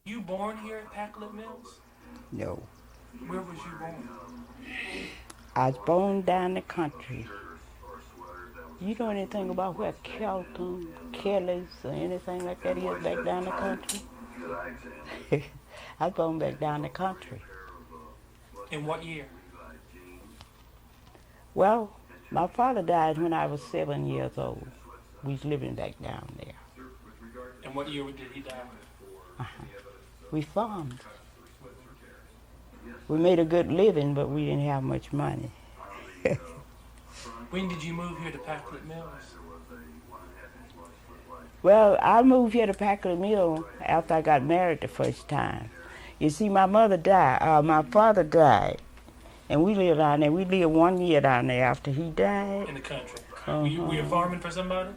You born here at Packlet Mills? No. Where was you born? I was born down the country. You know anything about where Kelton, Kelly's, or anything like that is back down the country? I was born back down the country. In what year? Well, my father died when I was 7 years old. We was living back down there. And what year did he die? Uh-huh. We farmed. We made a good living, but we didn't have much money. When did you move here to Packlet Mills? Well, I moved here to Packard Mill after I got married the first time. You see, my father died, and we lived down there. We lived 1 year down there after he died. In the country. Were you Uh-huh. farming for somebody?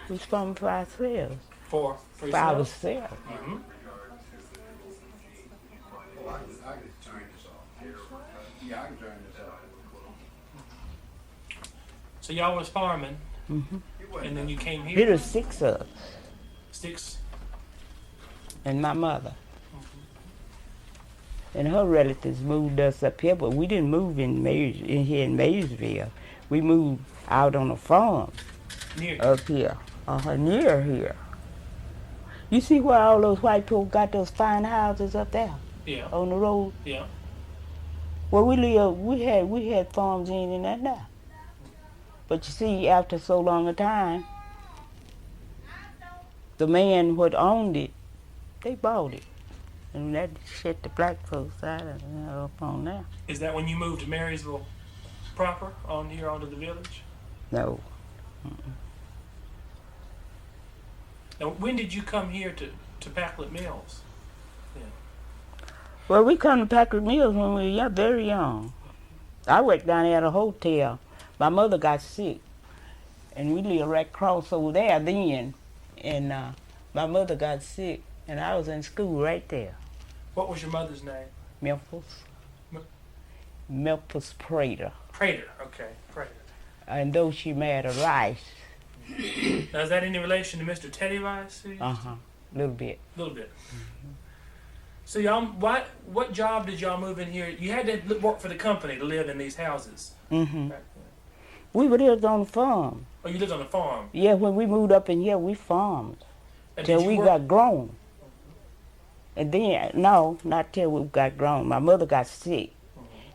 We was farming for ourselves. For For yourself? ourselves. Mm-hmm. I can turn this off. Yeah, I can turn this off. So y'all was farming, Mm-hmm. and then you came There here? was 6 of us, Six? and my mother. And her relatives moved us up here, but we didn't move in here in Maysville. We moved out on a farm Near you? up here, near here. You see where all those white people got those fine houses up there Yeah. on the road? Yeah. Well, we had farms in that now. But you see, after so long a time, the man who owned it, they bought it. And that shut the black folks out up on there. Is that when you moved to Marysville proper, on here onto the village? No. Now, when did you come here to Packlet Mills? Well, we come to Packard Mills when we were very young. I worked down there at a hotel. My mother got sick, and we lived right across over there then. And my mother got sick, and I was in school right there. What was your mother's name? Memphis. M- Memphis Prater. Prater. Okay, Prater. And though she married a Rice, Now, is that any relation to Mr. Teddy Rice? a little bit. A little bit. So y'all, what job did y'all move in here? You had to work for the company to live in these houses. Mm-hmm. Back then. We lived on the farm. Oh, you lived on a farm. Yeah, when we moved up in here, we farmed And till did you we work? got grown. And then, no, not till we got grown. My mother got sick,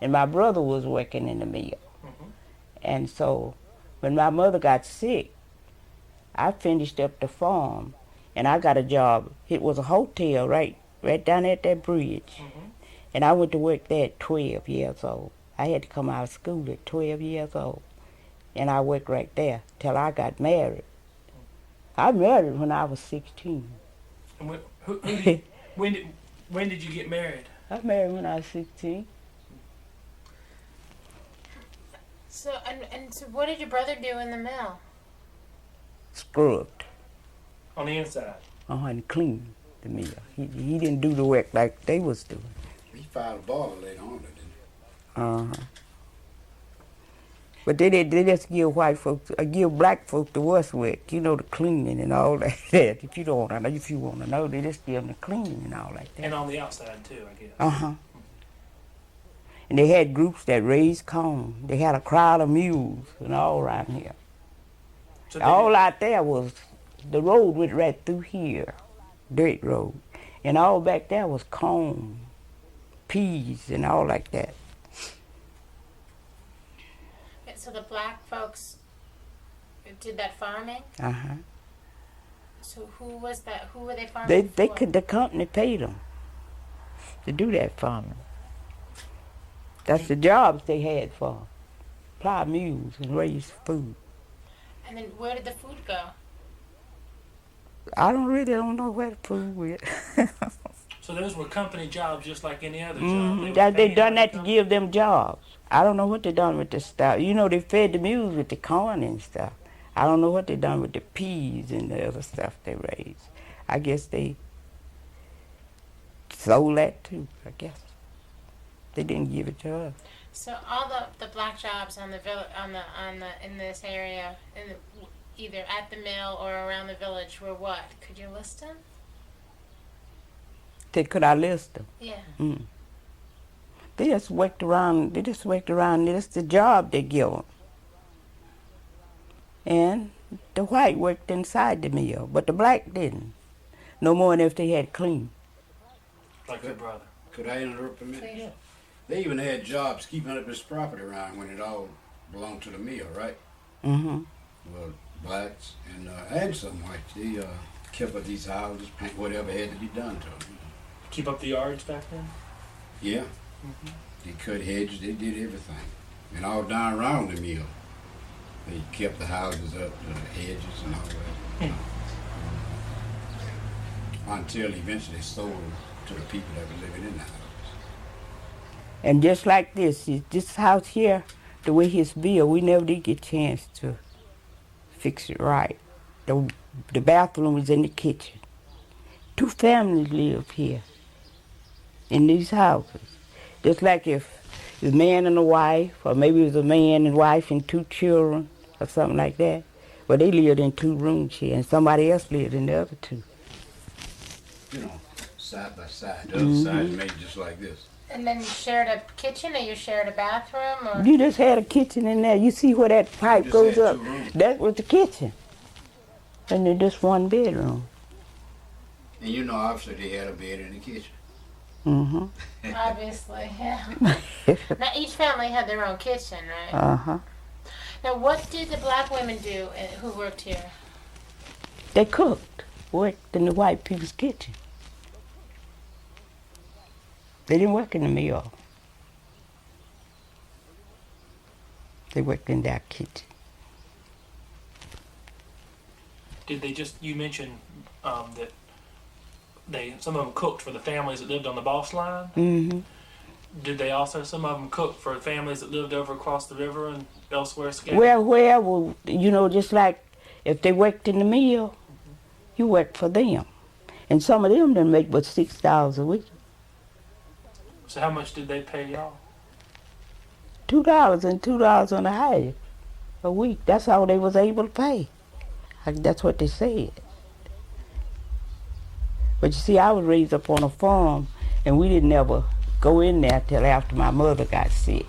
and my brother was working in the mill. Mhm. And so when my mother got sick, I finished up the farm, and I got a job. It was a hotel right down at that bridge. Mhm. And I went to work there at 12 years old. I had to come out of school at 12 years old. And I worked right there till I got married. I married when I was 16. And who did, when did you get married? I married when I was 16. So so what did your brother do in the mill? Scrubbed. On the inside. And cleaned the mill. He didn't do the work like they was doing. He filed a boiler later on, didn't he? Uh-huh. But they just give white folks, give black folks the worst work, you know, the cleaning and all that. If you don't know, if you want to know, they just give them the cleaning and all like that. And on the outside too, I guess. Uh-huh. And they had groups that raised corn. They had a crowd of mules and all around here. So All out there was, the road went right through here, dirt road. And all back there was corn, peas, and all like that. So the black folks did that farming. Uh-huh. So who was that? Who were they farming for? The company paid them to do that farming. That's the jobs they had for 'em. Plow mules and raise food. And then where did the food go? I don't know where the food went. So those were company jobs just like any other job. They paid done by that the to company? give them jobs. I don't know what they done with the stuff. You know, they fed the mules with the corn and stuff. I don't know what they done with the peas and the other stuff they raised. I guess they sold that too, I guess. They didn't give it to us. So all the black jobs on the in this area, either at the mill or around the village, were what? Could you list them? Could I list them? Yeah. They just worked around. That's the job they give them. And the white worked inside the mill, but the black didn't. No more than if they had clean. Like your brother. Could I interrupt a minute? Yeah. They even had jobs keeping up this property around when it all belonged to the mill, right? Mm-hmm. Well, blacks and some whites, they kept up these houses, paint whatever had to be done to them. Keep up the yards back then? Yeah. They cut hedges, they did everything. And all down around the mill, they kept the houses up, the hedges and all that. Until eventually sold them to the people that were living in the houses. And just like this house here, the way it's built, we never did get a chance to fix it right. The bathroom was in the kitchen. 2 families lived here in these houses. Just like if it was a man and a wife, or maybe it was a man and wife and 2 children, or something like that. But they lived in 2 rooms here, and somebody else lived in the other 2. You know, side by side. The other side is made just like this. And then you shared a kitchen, or you shared a bathroom, or You just had a kitchen in there. You see where that pipe Just goes had up? 2 rooms. That was the kitchen. And then just 1 bedroom. And you know, obviously they had a bed in the kitchen. Mm-hmm. obviously, yeah. Now each family had their own kitchen, right? Uh-huh. Now, what did the black women do who worked here? They cooked, worked in the white people's kitchen. They didn't work in the mill. They worked in their kitchen. Did they just, you mentioned that some of them cooked for the families that lived on the boss line? Mm-hmm. Did they also, some of them cook for families that lived over across the river and elsewhere scattered? Well, wherever, just like if they worked in the mill, you worked for them. And some of them didn't make but $6 a week. So how much did they pay y'all? $2 and $2.50 a week. That's all they was able to pay. That's what they said. But you see, I was raised up on a farm, and we didn't ever go in there till after my mother got sick.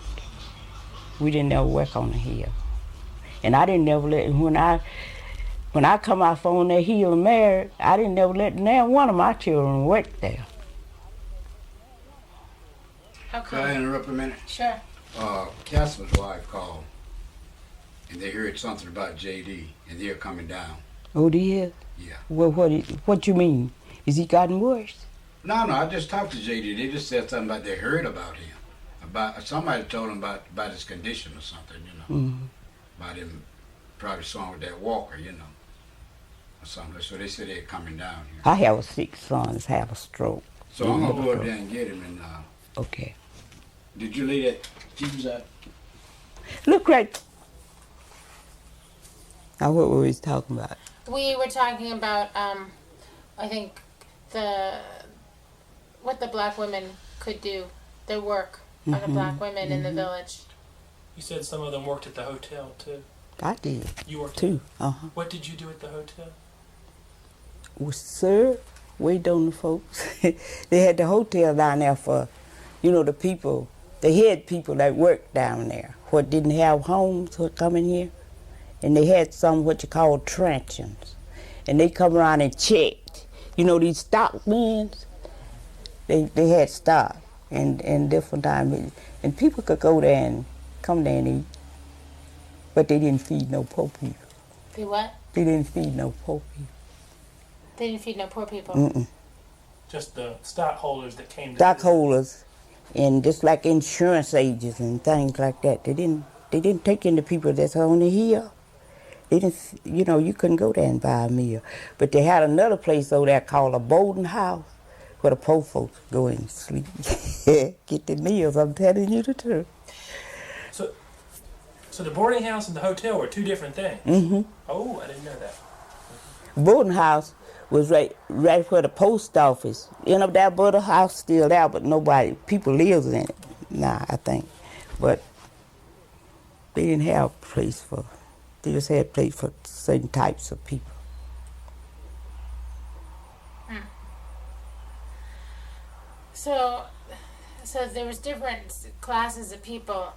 We didn't ever work on the hill. And I didn't ever let, when I come off on that hill and married, I didn't ever let now one of my children work there. How Could I come? interrupt a minute? Sure. Casper's wife called, and they heard something about JD, and they're coming down. Oh, dear? Yeah. Well, what you mean? Is he gotten worse? No, I just talked to JD. They just said something about they heard about him. Somebody told him about his condition or something, Mm-hmm. About him probably sawing with that walker, or something. So they said they're coming down here. I have 6 sons have a stroke. So I'm gonna go up there and get him. And Okay. did you lay that fuse out? Look right. Now, what were we talking about? We were talking about, I think, what the black women could do, their work of the black women in the village. You said some of them worked at the hotel too. I did, You worked too. Uh-huh. What did you do at the hotel? Was served, wait on the folks. They had the hotel down there for, the people, the head people that worked down there, what didn't have homes were coming here. And they had some what you call truncheons. And they come around and checked. These stock bins, they had stock and different times. And people could go there and come there and eat. But they didn't feed no poor people. They what? They didn't feed no poor people. They didn't feed no poor people. Mm-mm. Just the stockholders that came to Stockholders and just like insurance agents and things like that. They didn't take in the people that's on the hill. They didn't, you couldn't go there and buy a meal. But they had another place over there called a boarding house where the poor folks go and sleep. Get their meals, I'm telling you the truth. So the boarding house and the hotel were 2 different things. Mm-hmm. Oh, I didn't know that. Boarding house was right where the post office. That boarding house still there, but people lives in it now, I think. But they didn't have a place for, they just had a place for certain types of people. So there was different classes of people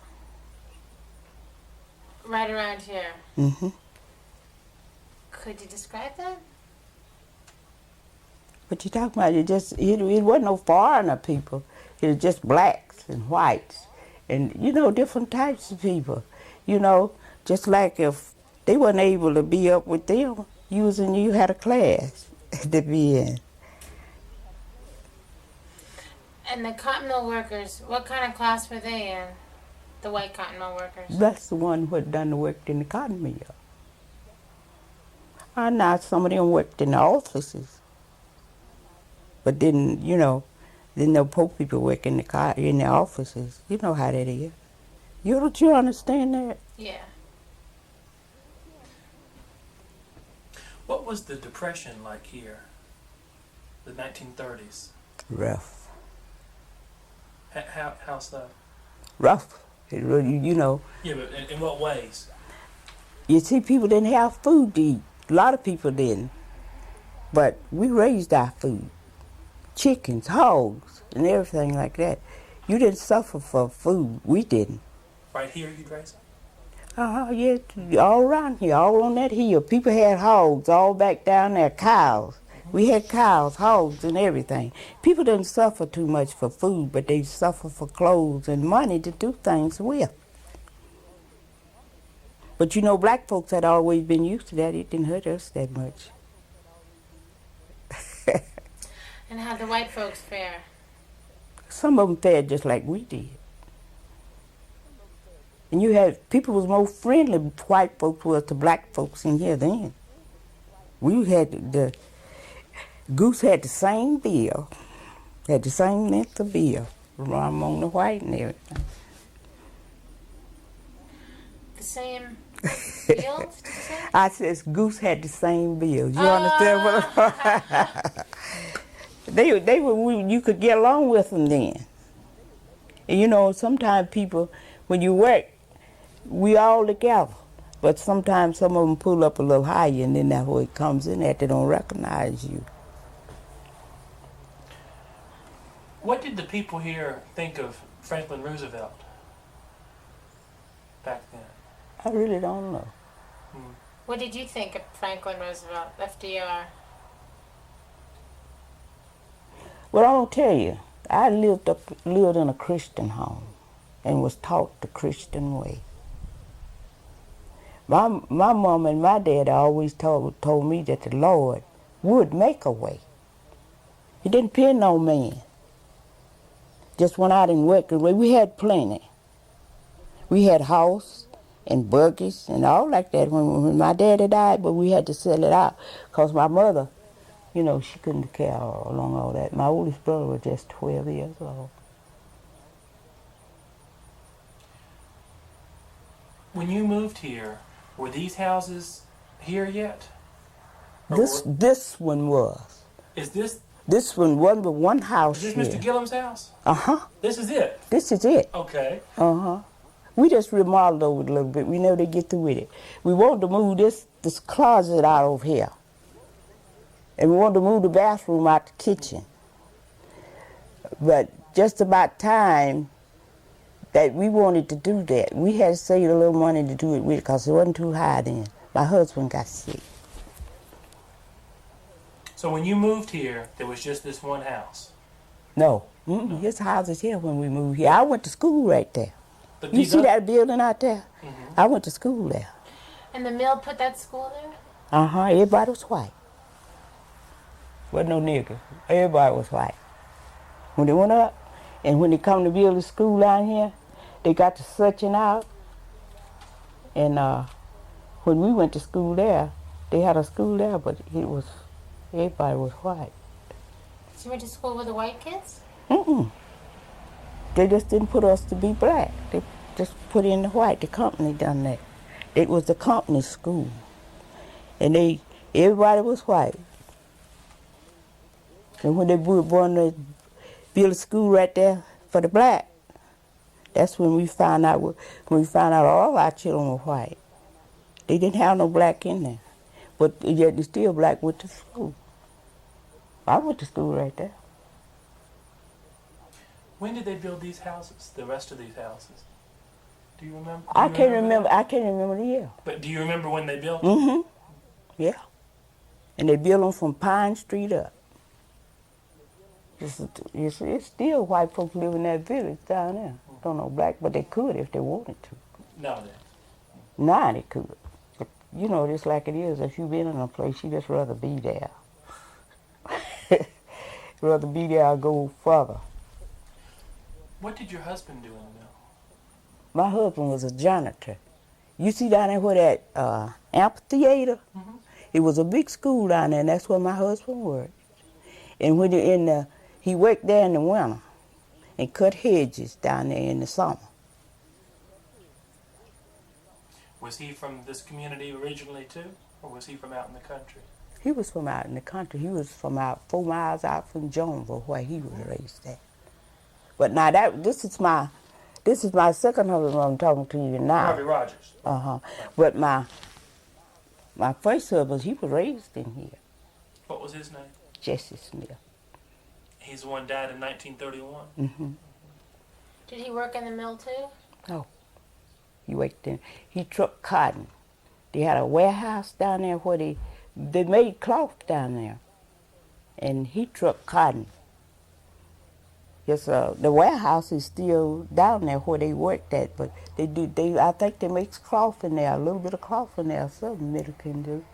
right around here. Mm-hmm. Could you describe that? What you talking about? It wasn't no foreigner people. It was just blacks and whites, and different types of people. Just like if they wasn't able to be up with them, you had a class to be in. And the cotton mill workers, what kind of class were they in? The white cotton mill workers. That's the one who had done the work in the cotton mill. And now some of them worked in the offices, but didn't no poor people work in the offices. You know how that is. Don't you understand that? Yeah. What was the Depression like here? The 1930s. Rough. How so? Rough. It really, Yeah, but in what ways? You see, people didn't have food to eat. A lot of people didn't. But we raised our food. Chickens, hogs, and everything like that. You didn't suffer for food. We didn't. Right here you'd raise them? Yeah, all around here, all on that hill. People had hogs all back down there, cows. We had cows, hogs, and everything. People didn't suffer too much for food, but they suffer for clothes and money to do things with. But black folks had always been used to that. It didn't hurt us that much. And how'd the white folks fare? Some of them fared just like we did. And you had, people was more friendly, white folks was to black folks in here then. We had Goose had the same bill, had the same length of bill among the white and everything. The same bill, did you say? I says Goose had the same bill. You understand what they were, you could get along with them then. And sometimes people, when you work, we all together. But sometimes some of them pull up a little higher, and then that's where it comes in that they don't recognize you. What did the people here think of Franklin Roosevelt back then? I really don't know. What did you think of Franklin Roosevelt, FDR? Well, I'm gonna tell you, I lived in a Christian home and was taught the Christian way. My mom and my dad always told me that the Lord would make a way. He didn't depend on man. Just went out and worked away. We had plenty. We had house and buggies and all like that when my daddy died, but we had to sell it out because my mother, she couldn't carry along all that. My oldest brother was just 12 years old. When you moved here, were these houses here yet? This one was. Is this This one wasn't but one house Is here. this Mr. Gillum's house? Uh-huh. This is it? This is it. Okay. Uh-huh. We just remodeled over it a little bit. We never did get through with it. We wanted to move this closet out over here. And we wanted to move the bathroom out the kitchen. But just about time that we wanted to do that, we had to save a little money to do it with because it wasn't too high then. My husband got sick. So when you moved here, there was just this one house? No. His house is here when we moved here. I went to school right there. But You see that building out there? Mm-hmm. I went to school there. And the mill put that school there? Uh-huh. Everybody was white. Wasn't no nigger. Everybody was white. When they went up, and when they come to build a school down here, they got to searching out. And when we went to school there, they had a school there, but everybody was white. So you went to school with the white kids? Mm-mm. They just didn't put us to be black. They just put in the white. The company done that. It was the company school. And everybody was white. And when they wanted to build a school right there for the black, that's when we found out all our children were white. They didn't have no black in there. But yet they still black went to school. I went to school right there. When did they build these houses? The rest of these houses? Do you remember? I can't remember. I can't remember the year. But do you remember when they built them? Mm-hmm. Yeah. And they built them from Pine Street up. It's still white folks live in that village down there. Don't know black, but they could if they wanted to. Nowadays. Now they could. But, you know, just like it is, if you've been in a place, you just rather be there. Rather be there or go further. What did your husband do in the mill? My husband was a janitor. You see down there where that amphitheater? Mm-hmm. It was a big school down there, and that's where my husband worked. And when he worked there in the winter and cut hedges down there in the summer. Was he from this community originally too, or was he from out in the country? He was from out in the country. He was from out 4 miles out from Jonesville, where he was raised at. But now this is my second husband I'm talking to you now. Harvey Rogers. Uh-huh. But my first husband, he was raised in here. What was his name? Jesse Smith. He's the one died in 1931. Mm-hmm. Did he work in the mill too? No. He worked in, he trucked cotton. They had a warehouse down there where they made cloth down there. And he trucked cotton. Yes, the warehouse is still down there where they worked at, but I think they make cloth in there, a little bit of cloth in there, something middle can do.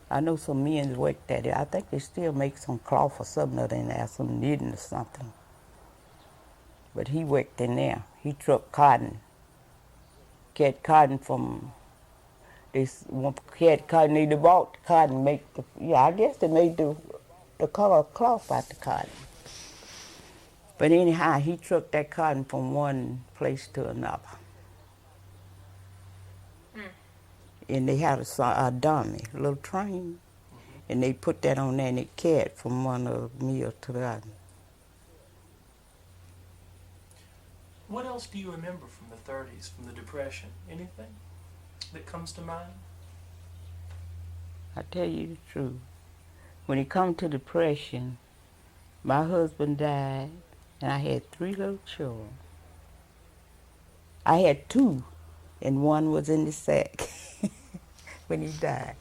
I know some men worked at it. I think they still make some cloth or something other in there, some knitting or something. But he worked in there. He trucked cotton. Get cotton from, they bought cotton, I guess they made the color cloth out the cotton. But anyhow, he trucked that cotton from one place to another. Mm. And they had a dummy, a little train, and they put that on there and it carried from one of the mill to the other. What else do you remember from the 30s, from the Depression? Anything that comes to mind? I tell you the truth. When it comes to Depression, my husband died, and I had 3 little children. I had 2, and one was in the sack when he died.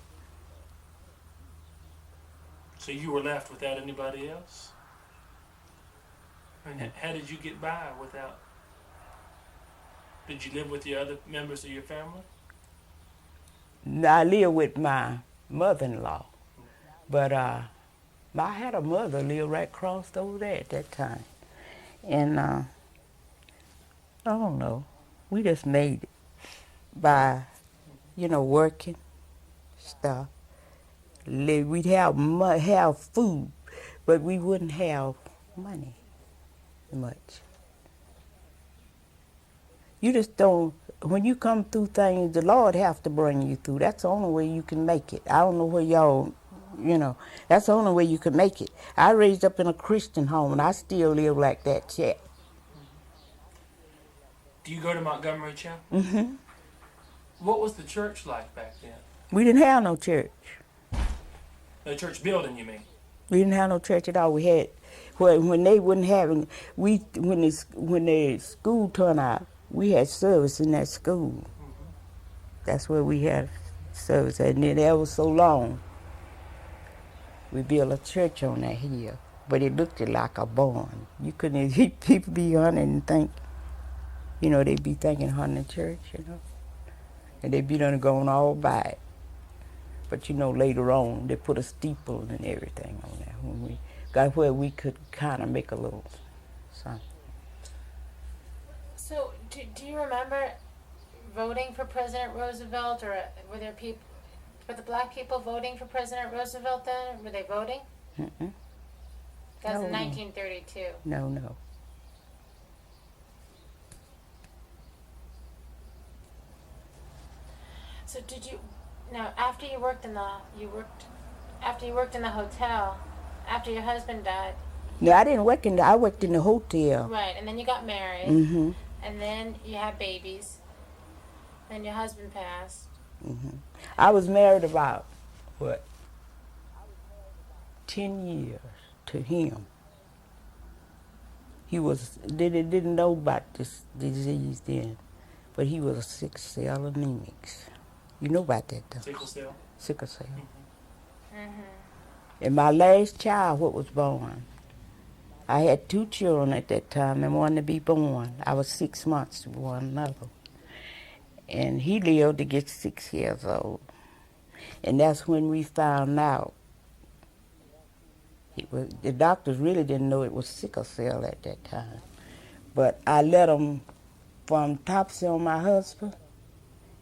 So you were left without anybody else? And how did you get by without? Did you live with the other members of your family? I lived with my mother-in-law, but I had a mother live right across over there at that time. And I don't know, we just made it by, working stuff. We'd have food, but we wouldn't have money much. You just don't, when you come through things, the Lord have to bring you through. That's the only way you can make it. I don't know where y'all, that's the only way you can make it. I raised up in a Christian home, and I still live like that yet. Do you go to Montgomery Chapel? Mm-hmm. What was the church like back then? We didn't have no church. No church building, you mean? We didn't have no church at all. We had, when they wouldn't have, when the school turned out, we had service in that school. Mm-hmm. That's where we had service. And then that was so long, we built a church on that hill. But it looked like a barn. You couldn't, people be hunting and think, they'd be thinking hunting church, And they'd be done going all by it. But later on, they put a steeple and everything on there when we got where we could kind of make a little something. So, do you remember voting for President Roosevelt, or were the black people voting for President Roosevelt then? Were they voting? Mm-mm. That was in 1932. No. So after you worked in the hotel, after your husband died? No, I didn't work I worked in the hotel. Right, and then you got married. Mm-hmm. And then you had babies. Then your husband passed. Mm-hmm. I was married about, 10 years to him. They didn't know about this disease then, but he was a sickle cell anemic. You know about that, though? Sickle cell. Sickle cell. Mm-hmm. And my last child, what was born, I had 2 children at that time and one to be born. I was 6 months to born another. And he lived to get 6 years old. And that's when we found out. The doctors really didn't know it was sickle cell at that time. But I let them from autopsy on my husband,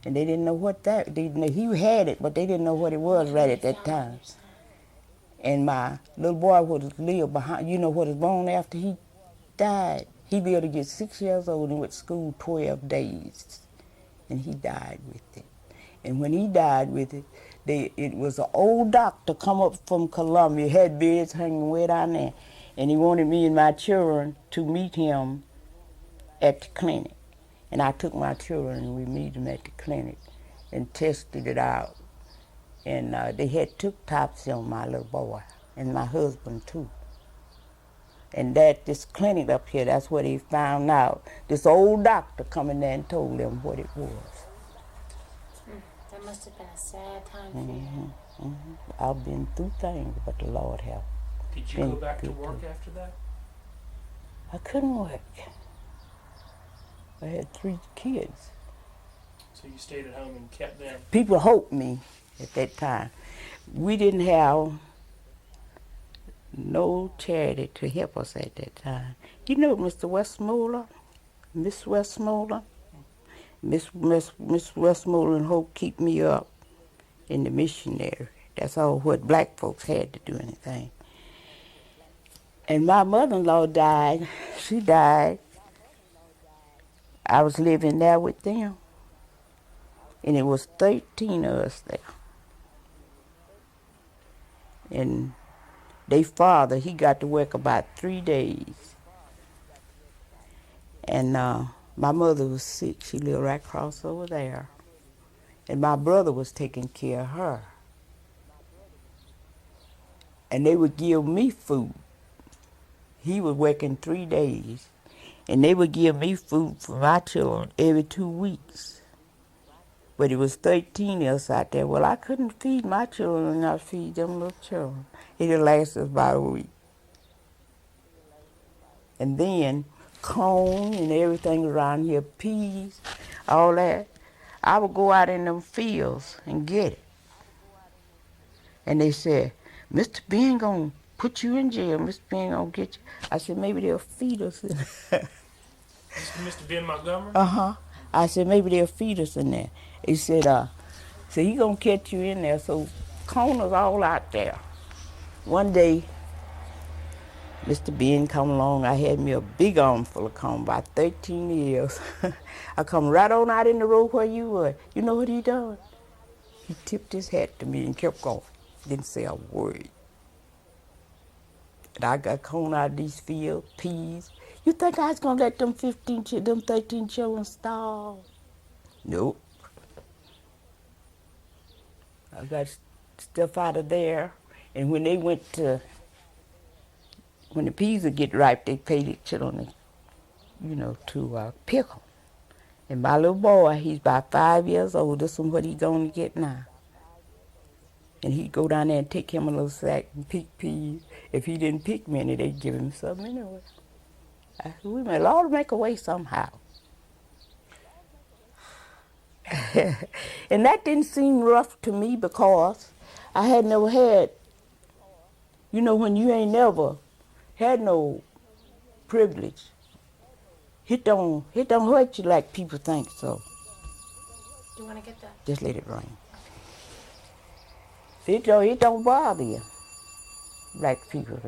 and they didn't know what that, he had it, but they didn't know what it was right at that time. And my little boy would live behind, what was born after he died. He lived to get 6 years old and went to school 12 days. And he died with it. And when he died with it, it was an old doctor come up from Columbia, had beds hanging way down there. And he wanted me and my children to meet him at the clinic. And I took my children and we met him at the clinic and tested it out. And they had took autopsy on my little boy and my husband too. And this clinic up here, that's where they found out. This old doctor come in there and told them what it was. That must have been a sad time for you. Mm-hmm. I've been through things, but the Lord helped. Did you go back to work after that? I couldn't work. I had 3 kids. So you stayed at home and kept them? People hoped me at that time. We didn't have no charity to help us at that time. You know Mr. Westmoreland, Miss Westmoreland? Miss Westmoreland hope keep me up in the missionary. That's all what black folks had to do anything. And my mother-in-law died. She died. I was living there with them. And it was 13 of us there. And their father, he got to work about 3 days. And my mother was sick. She lived right across over there. And my brother was taking care of her. And they would give me food. He was working 3 days. And they would give me food for my children every 2 weeks. But it was 13 of us out there. Well, I couldn't feed my children and not feed them little children. It lasted about a week. And then corn and everything around here, peas, all that. I would go out in them fields and get it. And they said, Mr. Ben gonna put you in jail. Mr. Ben gonna get you. I said, maybe they'll feed us in there. Mr. Ben Montgomery? Uh-huh. I said, maybe they'll feed us in there. He said, so he gonna catch you in there. So corn was all out there. One day, Mr. Ben come along. I had me a big armful of corn, about 13 years. I come right on out in the road where you were. You know what he done? He tipped his hat to me and kept going. Didn't say a word. And I got corn out of these fields, peas. You think I was gonna let them 13 children starve? Nope. I got stuff out of there, and when the peas would get ripe, they paid the children, to pick them. And my little boy, he's about 5 years old. This is what he's going to get now. And he'd go down there and take him a little sack and pick peas. If he didn't pick many, they'd give him some anyway. I said, we may ought to make a way somehow. And that didn't seem rough to me because I had never had, when you ain't never had no privilege, it don't hurt you like people think so. Do you want to get that? Just let it rain. It don't bother you like people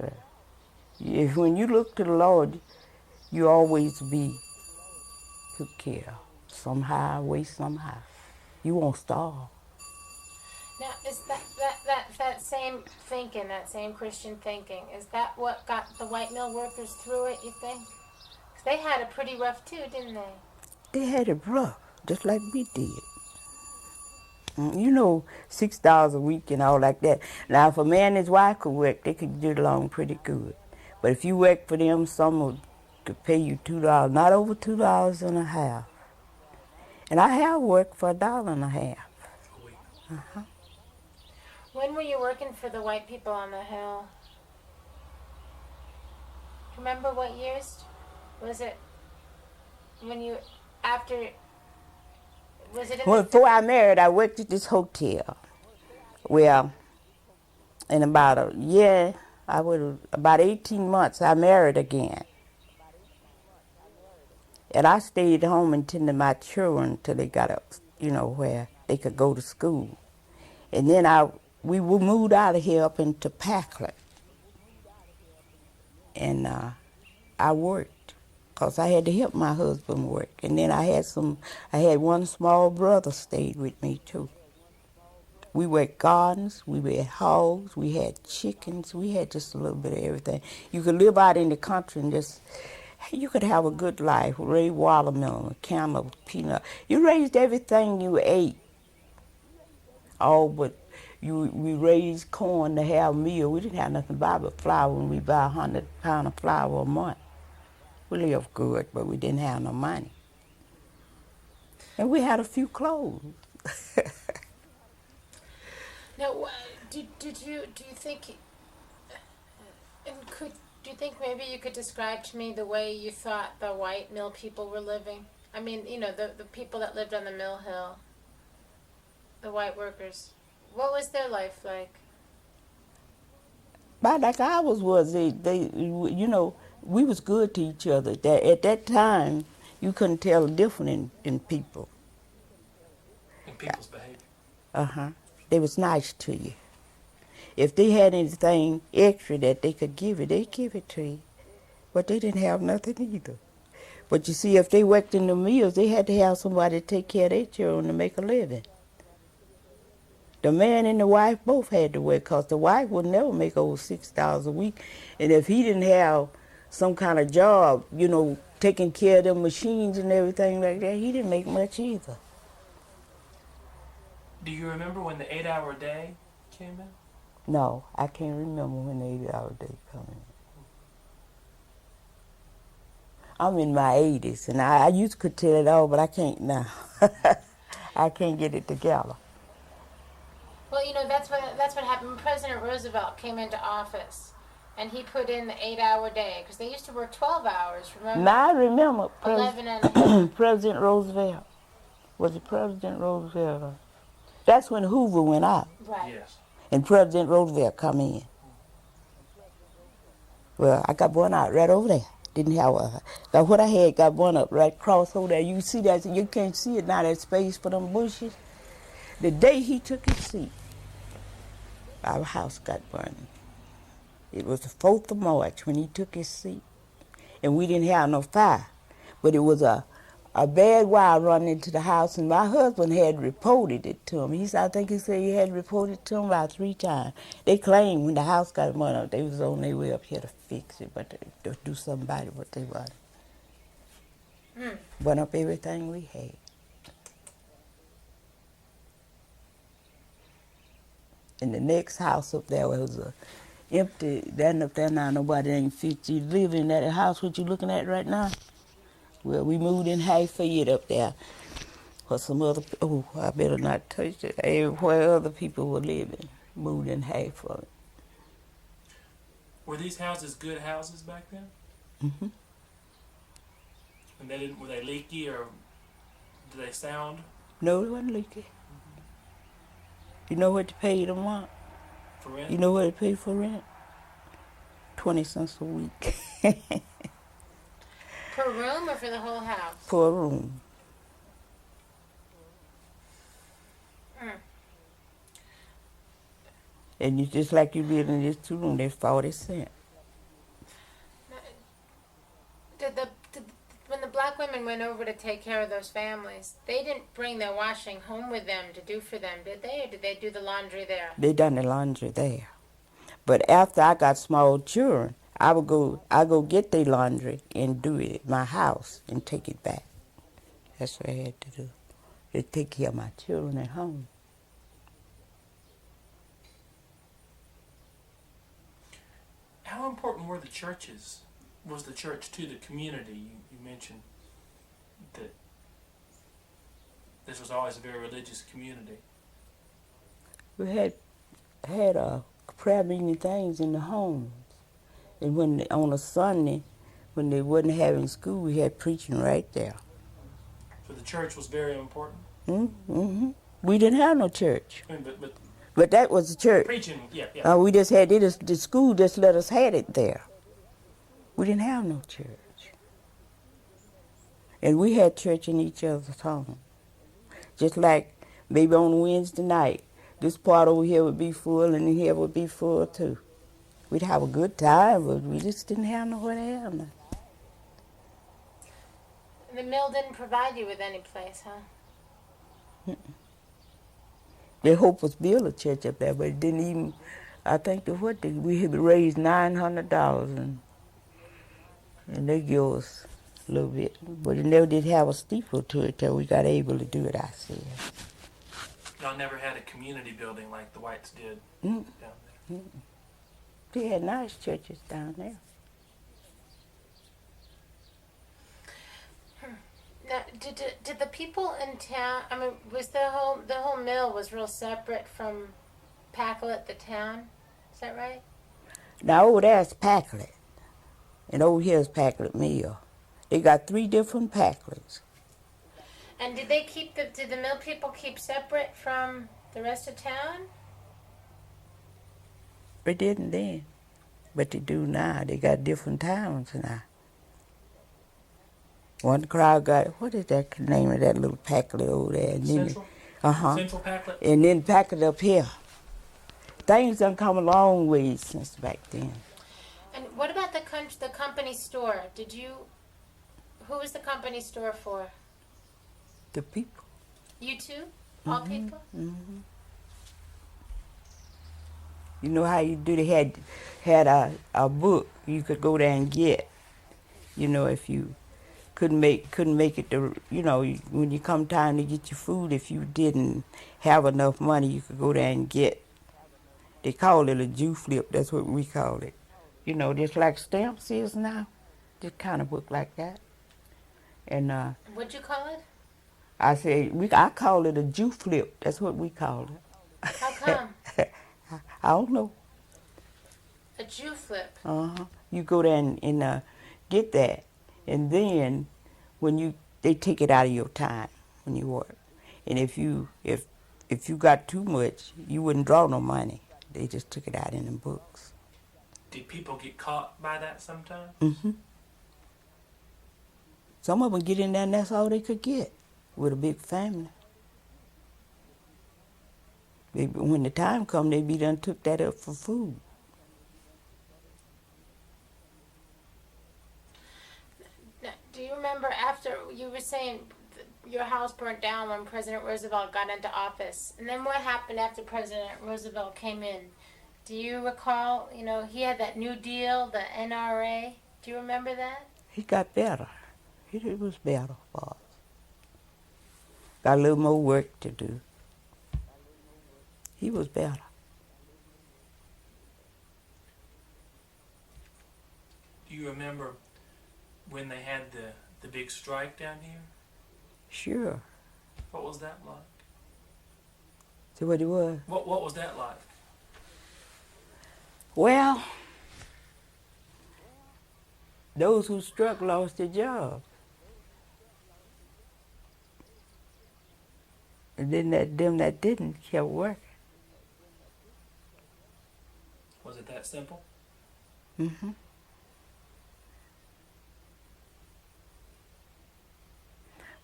do. When you look to the Lord, you always be took care of. Somehow, way somehow. You won't starve. Now, is that same thinking, that same Christian thinking, is that what got the white mill workers through it, you think? 'Cause they had it pretty rough too, didn't they? They had it rough, just like we did. $6 a week and all like that. Now, if a man and his wife could work, they could get along pretty good. But if you work for them, some would could pay you $2, not over $2 and a half. And I have worked for $1.50. A week. When were you working for the white people on the hill? Remember what years? Was it when you, after, was it in Well, the... before I married, I worked at this hotel. Well, in about a year, about 18 months, I married again. And I stayed home and tended my children until they got up, where they could go to school. And then we moved out of here up into Packlet. And I worked, because I had to help my husband work. And then I had one small brother stayed with me too. We worked gardens, we had hogs, we had chickens, we had just a little bit of everything. You could live out in the country and you could have a good life, raise watermelon, cantaloupe, peanut. You raised everything you ate. But we raised corn to have meal. We didn't have nothing to buy but flour when we buy 100 pounds of flour a month. We lived good, but we didn't have no money. And we had a few clothes. Now, do you think, and do you think maybe you could describe to me the way you thought the white mill people were living? I mean, the people that lived on the mill hill, the white workers. What was their life like? But like ours was, we was good to each other. At that time, you couldn't tell the difference in people. In people's behavior. They was nice to you. If they had anything extra that they could give you, they'd give it to you. But they didn't have nothing either. But you see, if they worked in the mills, they had to have somebody to take care of their children to make a living. The man and the wife both had to work, because the wife would never make over $6 a week. And if he didn't have some kind of job, taking care of the machines and everything like that, he didn't make much either. Do you remember when the 8-hour day came in? No, I can't remember when the 8-hour day come in. I'm in my 80s, and I used to tell it all, but I can't now. I can't get it together. Well, that's what happened. President Roosevelt came into office, and he put in the 8-hour day, because they used to work 12 hours, remember? Now I remember 11 and a half. President Roosevelt. Was it President Roosevelt? That's when Hoover went out. Right. Yes. And President Roosevelt come in. Well, I got one out right over there. Didn't have got what I had, got one up right across over there. You see that? You can't see it now, that space for them bushes. The day he took his seat, our house got burned. It was the 4th of March when he took his seat. And we didn't have no fire. But it was a bad wire running into the house, and my husband had reported it to him. I think he said he had reported it to him about 3 times. They claimed when the house got burned up, they was on their way up here to fix it, but to do something about it, but they wasn't. Burn up everything we had. And the next house up there was empty. That up there now, nobody ain't fit. You live in that house, what you looking at right now? Well, we moved in Hayford up there for some other, I better not touch it. Where other people were living, moved in Hayford. Were these houses good houses back then? Mm-hmm. And were they leaky, or did they sound? No, it wasn't leaky. You know what to pay a month? For rent? You know what to pay for rent? 20 cents a week. Per room or for the whole house? For a room. And you just like you live in this 2-room, that's 40 cents. When the black women went over to take care of those families, they didn't bring their washing home with them to do for them, did they? Or did they do the laundry there? They done the laundry there. But after I got small children, I go get their laundry and do it at my house and take it back. That's what I had to do. To take care of my children at home. How important were the churches was the church to the community? You mentioned that this was always a very religious community. We had prayer meeting things in the homes, and when on a Sunday, when they wasn't having school, we had preaching right there. So the church was very important. Mm-hmm. We didn't have no church, I mean, but but that was the church. preaching, yeah. We just had it. The school just let us had it there. We didn't have no church, and we had church in each other's home. Just like maybe on Wednesday night, this part over here would be full, and here would be full too. We'd have a good time, but we just didn't have nowhere to have none. The mill didn't provide you with any place, huh? Their hope was build a church up there, but it didn't even. I think we had raised $900, and they gave us a little bit, but it never did have a steeple to it till we got able to do it ourselves. Y'all never had a community building like the whites did Mm. down there. They had nice churches down there. Now, did the people in town? I mean, was the whole mill was real separate from Packlet, the town? Is that right? Now over there's Packlet, and over here's Packlet Mill. They got 3 different Packlets. And did the mill people keep separate from the rest of town? They didn't then, but they do now. They got different towns now. One crowd got, what is that name of that little Packlet over there? And then Central? Central Packlet? And then Packlet up here. Things done come a long way since back then. And what about the company store? Who was the company store for? The people. You too? All people? Mm-hmm. You know how you do? They had a book you could go there and get. You know, if you couldn't make it to, when you come time to get your food, if you didn't have enough money, you could go there and get. They call it a Jew flip. That's what we call it. You know, just like stamps is now. Just kind of book like that. And What'd you call it? I call it a Jew flip. That's what we call it. How come? I don't know. A Jew flip. You go there and get that, and then when they take it out of your time when you work, and if you got too much, you wouldn't draw no money. They just took it out in the books. Did people get caught by that sometimes? Mm-hmm. Some of them get in there and that's all they could get with a big family. When the time come, they be done took that up for food. Now, do you remember after you were saying your house burnt down when President Roosevelt got into office? And then what happened after President Roosevelt came in? Do you recall, he had that New Deal, the NRA. Do you remember that? He got better. It was better for us. Got a little more work to do. He was better. Do you remember when they had the big strike down here? Sure. What was that like? See what it was? What was that like? Well, those who struck lost their jobs. And then them that didn't kept working. Was it that simple? Mm-hmm.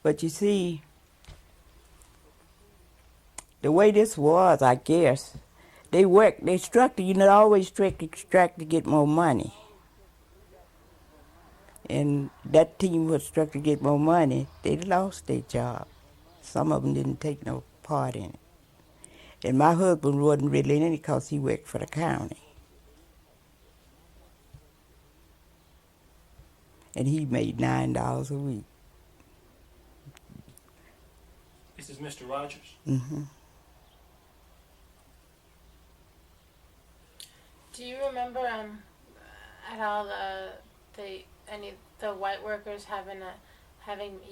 But you see, the way this was, I guess, they struck to, always strike to get more money. And that team was struck to get more money, they lost their job. Some of them didn't take no part in it. And my husband wasn't really in it because he worked for the county. And he made $9 a week. This is Mr. Rogers. Mm-hmm. Do you remember at all the the white workers having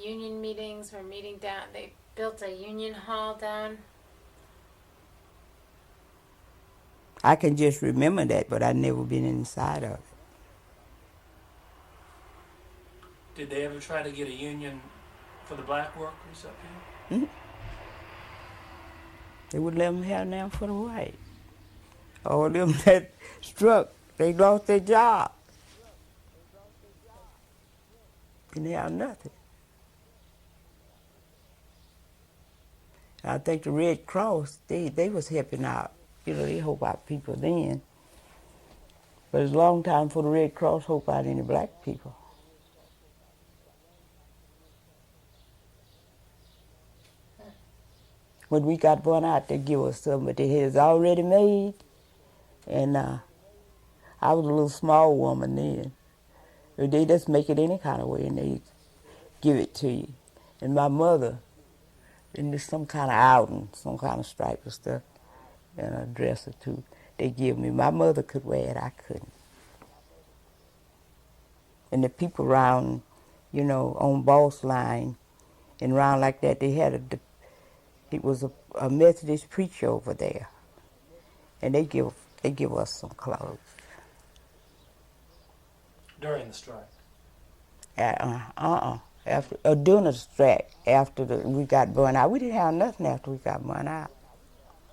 union meetings or meeting down? They built a union hall down. I can just remember that, but I've never been inside of it. Did they ever try to get a union for the black workers up here? Mm-hmm. They would let them have them for the white. All them that struck, they lost their job. Didn't have nothing. I think the Red Cross, they was helping out. You know, they help out people then. But it's a long time for the Red Cross help out any black people. When we got born out, they give us some, but they had it already made. And I was a little small woman then. They just make it any kind of way, and they give it to you. And my mother, in this some kind of outing, some kind of stripe or stuff, and a dress or two, they give me. My mother could wear it, I couldn't. And the people around, you know, on Boss Line and around like that, they had it was a Methodist preacher over there, and they give us some clothes. During the strike? After during the strike, after we got burned out, we didn't have nothing after we got burned out.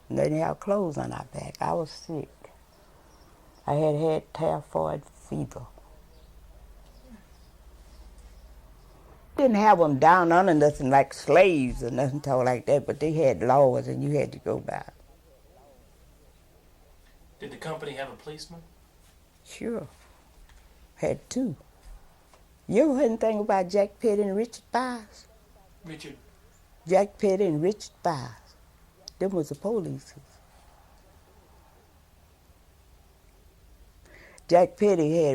They didn't have clothes on our back. I was sick. I had typhoid fever. Didn't have them down under nothing like slaves or nothing like that, but they had laws and you had to go by. Did the company have a policeman? Sure. Had two. You ever heard anything about Jack Petty and Richard Byers? Richard? Jack Petty and Richard Byers. Them was the police. Jack Petty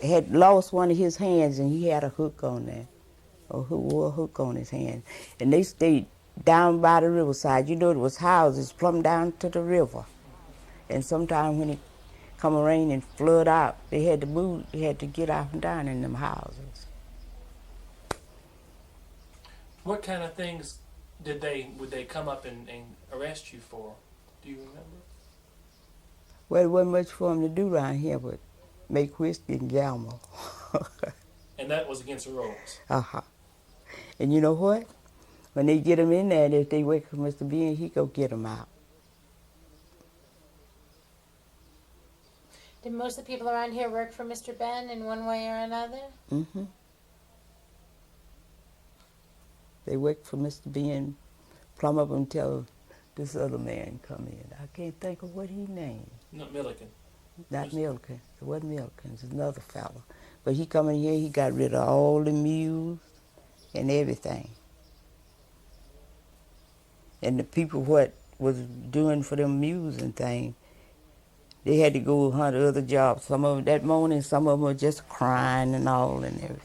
had lost one of his hands and he had a hook on there. Or who wore a hook on his hand. And they stayed down by the riverside. You know, it was houses plumb down to the river. And sometimes when it come a rain and flood out, they had to move, they had to get out and down in them houses. What kind of things would they come up and arrest you for? Do you remember? Well, it wasn't much for them to do around here but make whiskey and gamble. And that was against the rules? Uh-huh. And you know what? When they get them in there, if they wait for Mr. B, he go get them out. Did most of the people around here work for Mr. Ben in one way or another? Mm-hmm. They worked for Mr. B and plumb up until this other man come in. I can't think of what he named. Not Milliken. Not Milliken. It wasn't Milliken. It's another fellow. But he come in here, he got rid of all the mules and everything. And the people what was doing for them mules and things, they had to go hunt other jobs. Some of them that morning, some of them were just crying and all and everything.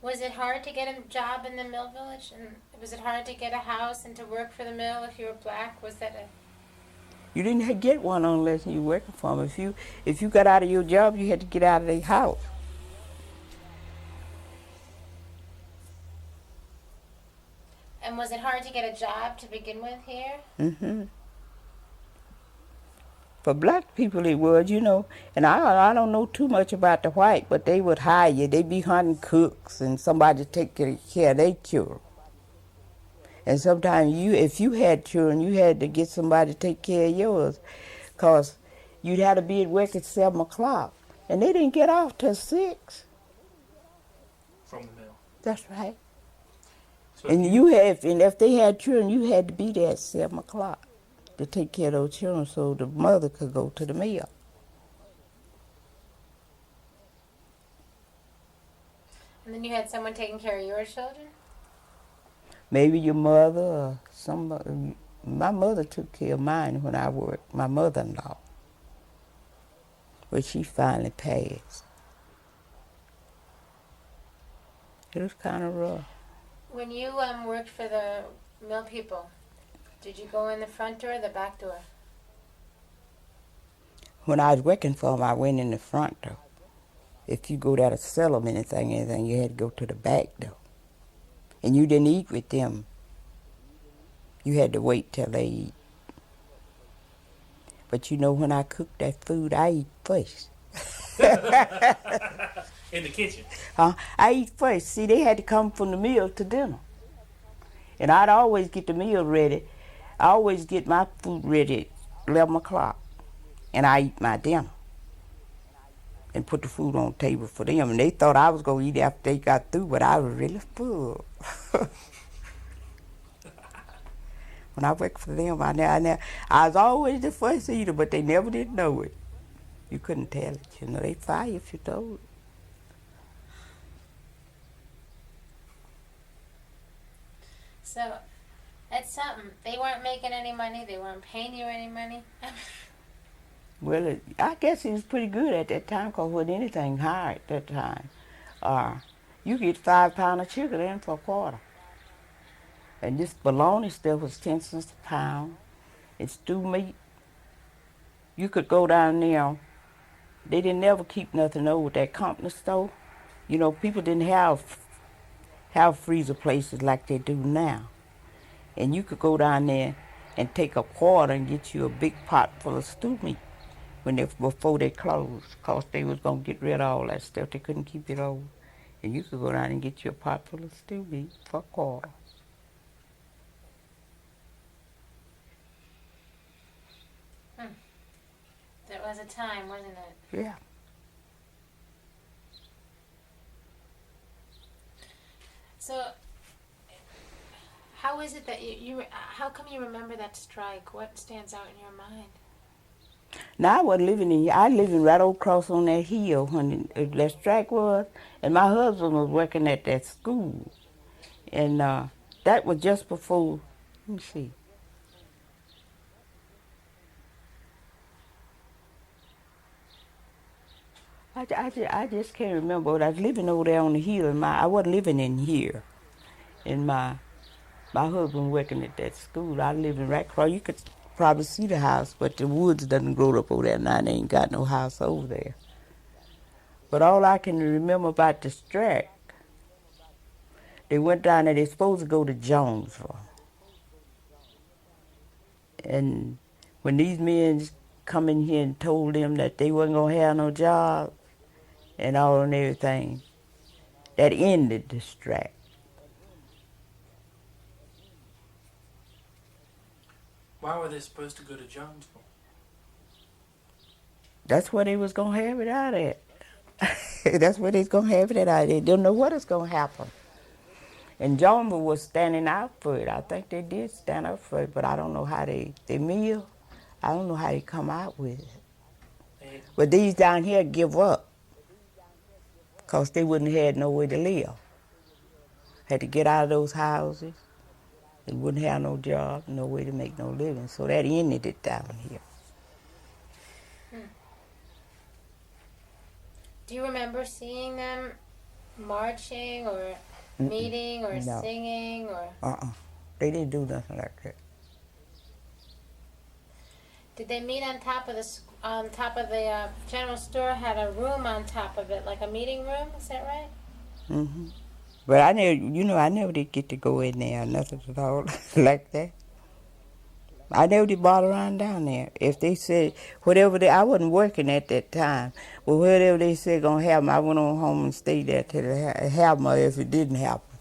Was it hard to get a job in the mill village? And was it hard to get a house and to work for the mill if you were black? Was that a... You didn't get one unless you were working for them. If you got out of your job, you had to get out of their house. And was it hard to get a job to begin with here? Mm-hmm. For black people it was, you know, and I don't know too much about the white, but they would hire you. They'd be hunting cooks and somebody to take care of their children. And sometimes if you had children, you had to get somebody to take care of yours, because you'd have to be at work at 7 o'clock, and they didn't get off till 6. From the mill. That's right. So And if they had children, you had to be there at 7 o'clock to take care of those children so the mother could go to the mill. And then you had someone taking care of your children? Maybe your mother or somebody. My mother took care of mine when I worked, my mother-in-law. But she finally passed. It was kind of rough. When you worked for the mill people, did you go in the front door or the back door? When I was working for them, I went in the front door. If you go there to sell them anything, you had to go to the back door. And you didn't eat with them. You had to wait till they eat. But you know, when I cook that food, I eat first. In the kitchen. I eat first. See, they had to come from the mill to dinner. And I'd always get the meal ready. I always get my food ready at 11 o'clock. And I eat my dinner. And put the food on the table for them. And they thought I was going to eat after they got through, but I was really full. When I worked for them, I was always the first eater, but they never did know it. You couldn't tell it. You know, they fire if you told. So, that's something. They weren't making any money. They weren't paying you any money. Well, I guess it was pretty good at that time, because with anything high at that time, you get 5 pounds of chicken in for a quarter. And this bologna stuff was 10 cents a pound. And stew meat. You could go down there. They didn't ever keep nothing over at that company store. You know, people didn't have freezer places like they do now. And you could go down there and take a quarter and get you a big pot full of stew meat before they closed, because they was going to get rid of all that stuff. They couldn't keep it over. And you could go down and get you a pot full of stew meat for a quarter. That was a time, wasn't it? Yeah. So, how is it that how come you remember that strike? What stands out in your mind? Now, I living right over across on that hill when that strike was, and my husband was working at that school. And that was just before, let me see. I just can't remember, but I was living over there on the hill, and I wasn't living in here. And my husband working at that school. I living right across. You could probably see the house, but the woods doesn't grow up over there now. They ain't got no house over there. But all I can remember about the strike, they went down there. They supposed to go to Jonesville. And when these men come in here and told them that they wasn't going to have no job and all and everything, that ended the strike. Why were they supposed to go to Jonesville? That's where they was going to have it out at. That's where they was going to have it out. They don't know what is going to happen. And Jonesville was standing out for it. I think they did stand up for it, but I don't know how they meal. I don't know how they come out with it. But these down here give up, because they wouldn't have had no way to live. Had to get out of those houses. They wouldn't have no job, no way to make no living. So that ended it down here. Do you remember seeing them marching or meeting or No. singing or? They didn't do nothing like that. Did they meet on top of the general store? Had a room on top of it, like a meeting room. Is that right? Mm-hmm. But I never did get to go in there or nothing at all like that. I never did bother around down there. If they said I wasn't working at that time, but whatever they said gonna happen, I went on home and stayed there till it happened, or if it didn't happen.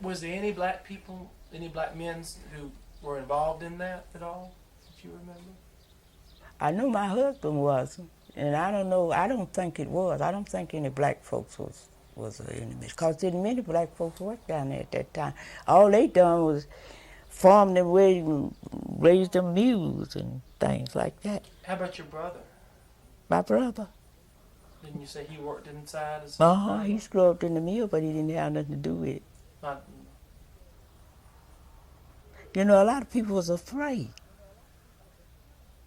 Was there any black people, any black men who were involved in that at all, that you remember? I know my husband wasn't, and I don't know. I don't think it was. I don't think any black folks was enemies, because didn't many black folks work down there at that time. All they done was farm them, raise them mules and things like that. How about your brother? My brother. Didn't you say he worked inside? He grew up in the mill, but he didn't have nothing to do with it. Not, You know, a lot of people was afraid.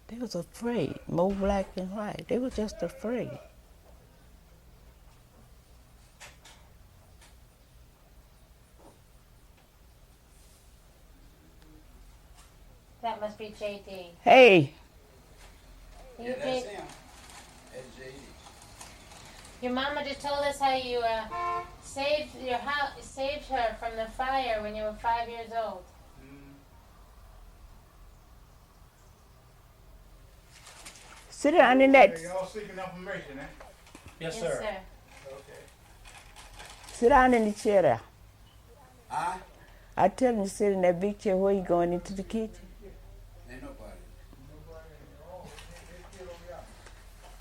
They was afraid, more black than white. They were just afraid. That must be JD. Hey. You Yeah, that's paid. him. That's JD. Your mama just told us how you saved your house, saved her from the fire when you were 5 years old. Sit down in that. Y'all seeking information, eh? Yes, Yes, sir. sir. Okay. Sit down in the chair there. Huh? I tell him to sit in that big chair where you going into the kitchen. Ain't nobody.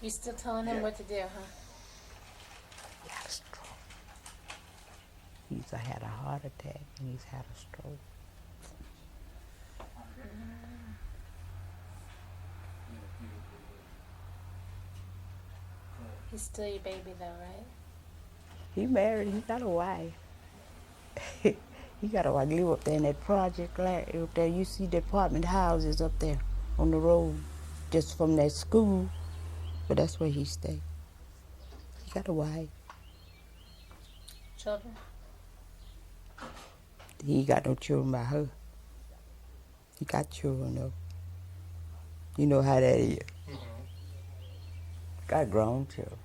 You still telling him what to do, huh? He had a stroke. He's had a heart attack and he's had a stroke. He's still your baby, though, right? He married. He got a wife. He got a wife. Live up there in that project up there. You see the apartment houses up there on the road, just from that school. But that's where he stay. He got a wife. Children? He ain't got no children by her. He got children though. You know how that is. Got grown children.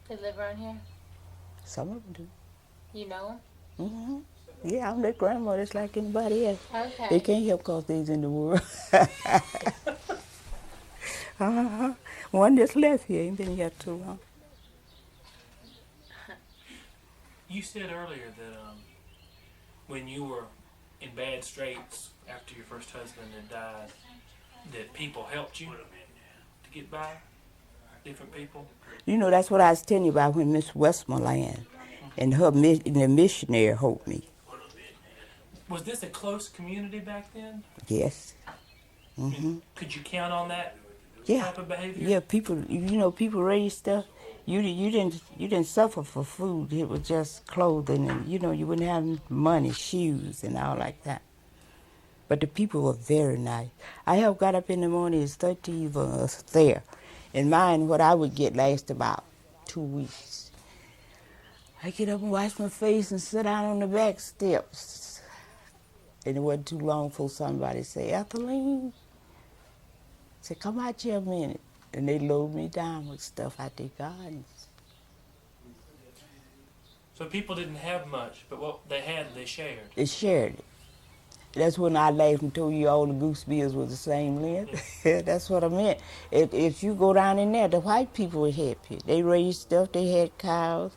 They live around here? Some of them do. You know Mm-hmm. Yeah, I'm their grandmother just like anybody else. them? Okay. They can't help cause they's in the world. One just left here, ain't been here too long. You said earlier that when you were in bad straits after your first husband had died, that people helped you to get by? Different people? You know, that's what I was telling you about when Miss Westmoreland and the missionary helped me. Was this a close community back then? Yes. I mean, could you count on that Yeah. type of behavior? Yeah, people, you know, people raised stuff. You didn't suffer for food. It was just clothing, and you know, you wouldn't have money, shoes, and all like that. But the people were very nice. I have got up in the morning. It's 30 of us there, and mine, what I would get lasts about 2 weeks. I get up and wash my face and sit down on the back steps, and it wasn't too long before somebody say, "Ethelene," say, "Come out here a minute." And they load me down with stuff out their gardens. So people didn't have much, but what they had, they shared. They shared it. That's when I laughed and told you all the goose bills were the same length. That's what I meant. If you go down in there, the white people were happy. They raised stuff, they had cows.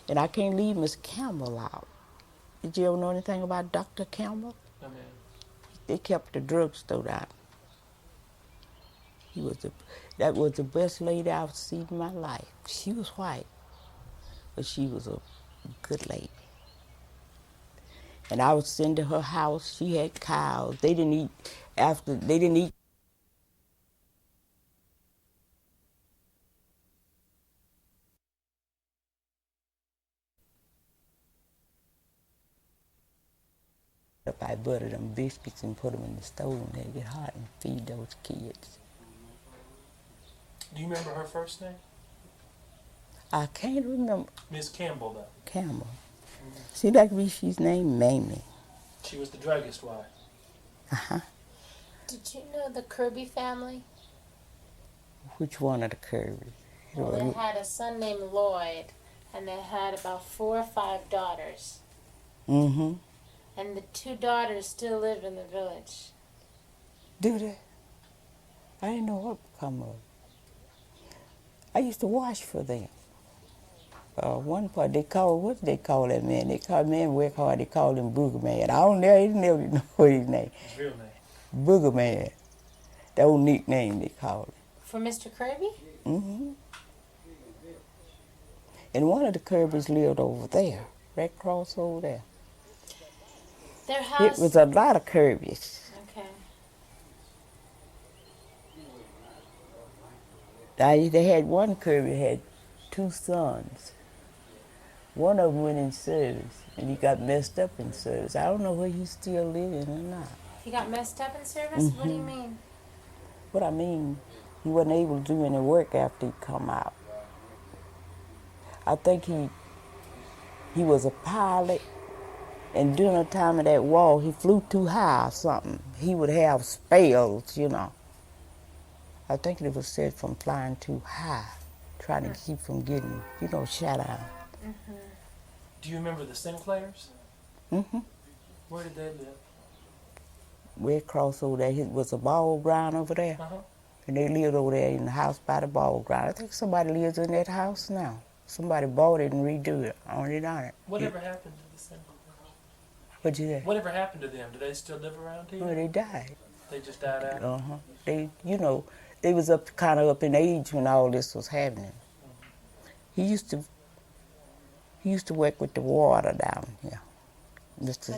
And I can't leave Miss Campbell out. Did you ever know anything about Dr. Campbell? I mean, They kept the drugstore down. That was the best lady I've seen in my life. She was white, but she was a good lady. And I would send to her house. She had cows. They didn't eat I buttered them biscuits and put them in the stove and they'd get hot and feed those kids. do you remember her first name? I can't remember Miss Campbell, though. Campbell. She like me, she's named Mamie. She was the druggist wife. Uh-huh. Did you know the Kirby family? Which one of the Kirby? Well, they had a son named Lloyd, and they had about 4 or 5 daughters. Mm-hmm. And the 2 daughters still live in the village. Do they? I didn't know what come of. I used to wash for them. One part what did they call that man? They call man work hard, they call him Booger Man. I don't know, he never know his name. His real name. Booger Man. That old nickname they called him. For Mr. Kirby? Mm-hmm. And one of the Kirbys lived over there, right across over there. Their house. It was a lot of Kirbys. Okay. They had one Kirby had 2 sons. One of them went in service, and he got messed up in service. I don't know whether he's still living or not. He got messed up in service? What do you mean? What I mean, he wasn't able to do any work after he come out. I think he was a pilot, and during the time of that war, he flew too high or something. He would have spells, you know. I think it was said from flying too high, trying to keep from getting, shot down. Mm-hmm. Do you remember the Sinclairs? Mm-hmm. Where did they live? Way across over there, it was a ball ground over there. Uh-huh. And they lived over there in the house by the ball ground. I think somebody lives in that house now. Somebody bought it and redid it, on it. Whatever happened to the Sinclairs? What'd you say? Whatever happened to them? Do they still live around here? Oh, they died. They just died out? Uh-huh. They was kind of up in age when all this was happening. He used to work with the water down here, Mr.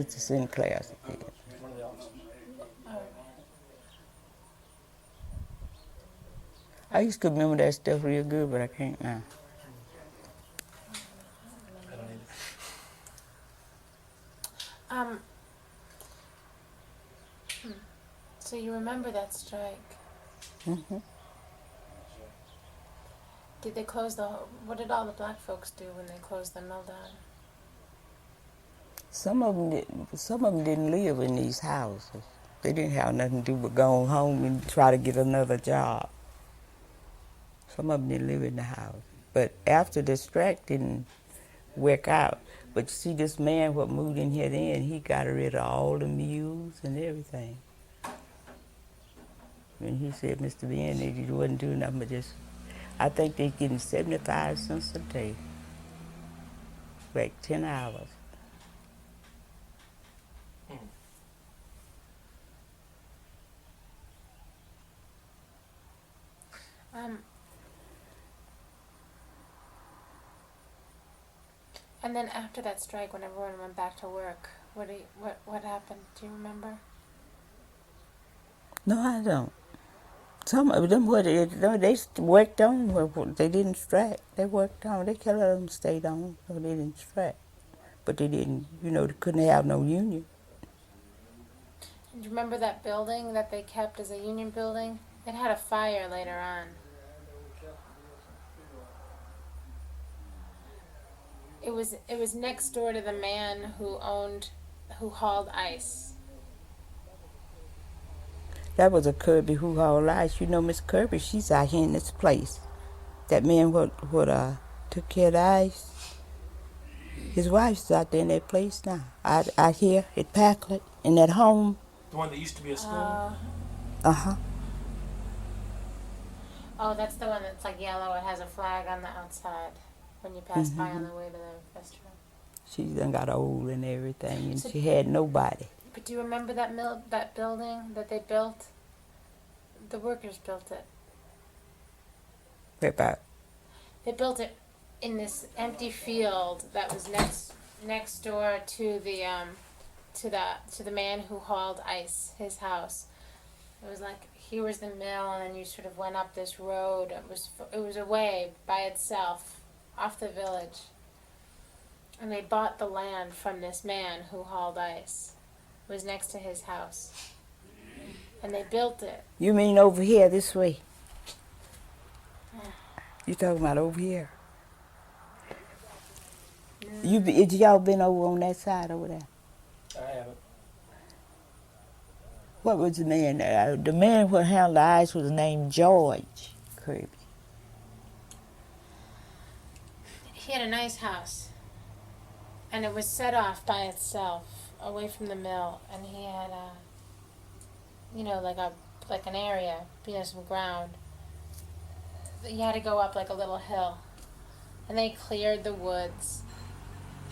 Sinclair. One of the officers. I used to remember that stuff real good, but I can't now. I don't either. So you remember that strike? Mm-hmm. Did they close what did all the black folks do when they closed the mill down? Some of them didn't live in these houses. They didn't have nothing to do but go home and try to get another job. Some of them didn't live in the house. But after the strike didn't work out, but you see this man what moved in here then, he got rid of all the mules and everything. And he said, Mr. Ben, that he wasn't doing nothing but just, I think they're getting 75 cents a day. Like 10 hours. And then after that strike, when everyone went back to work, what happened? Do you remember? No, I don't. Some of them, they worked on, they didn't strike. They worked on, they kept them stayed on, so they didn't strike. But they didn't, they couldn't have no union. Do you remember that building that they kept as a union building? It had a fire later on. It was next door to the man who hauled ice. That was a Kirby who hauled ice. Miss Kirby, she's out here in this place. That man what took care of the ice. His wife's out there in that place now. Out here at Packlet, in that home. The one that used to be a school? Uh-huh. Oh, that's the one that's like yellow. It has a flag on the outside when you pass by on the way to the restaurant. She done got old and everything, and she had nobody. But do you remember that building that they built? The workers built it. What about? They built it in this empty field that was next door to the man who hauled ice, his house. It was like, here was the mill, and then you sort of went up this road. It was away by itself, off the village. And they bought the land from this man who hauled ice. It was next to his house. And they built it. You mean over here, this way? You talking about over here? Y'all been over on that side over there? I haven't. What was the man? The man who held the ice was named George Kirby. He had a nice house. And it was set off by itself, away from the mill. And he had like an area, some ground. You had to go up like a little hill. And they cleared the woods.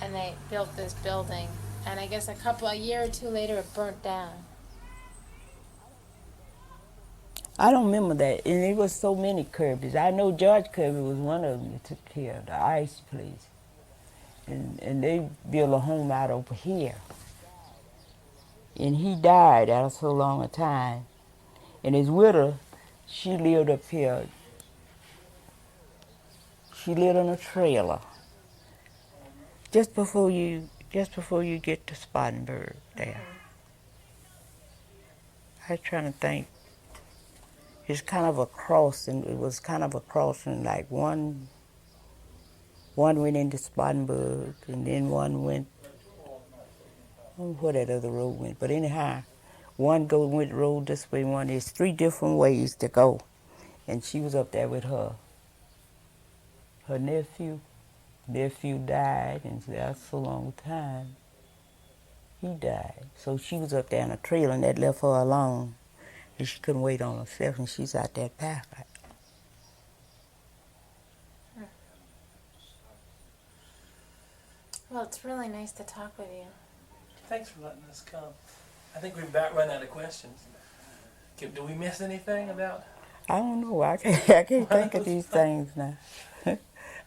And they built this building. And I guess a year or two later, it burnt down. I don't remember that. And there was so many Kirbys. I know George Kirby was one of them that took care of the ice place. And they built a home out over here. And he died after so long a time. And his widow, she lived up here. She lived in a trailer. Just before you get to Spartanburg there. I was trying to think. It's kind of a crossing. It was kind of a crossing, like one went into Spartanburg, and then one went, I don't know where that other road went. But anyhow, One went road this way, one is 3 different ways to go. And she was up there with her nephew. Nephew died, and that's a long time. He died. So she was up there in a trailer, and that left her alone. And she couldn't wait on herself, and she's out there packing. Well, it's really nice to talk with you. Thanks for letting us come. I think we've about run out of questions. Do we miss anything about? I don't know. I can't think of these things now. I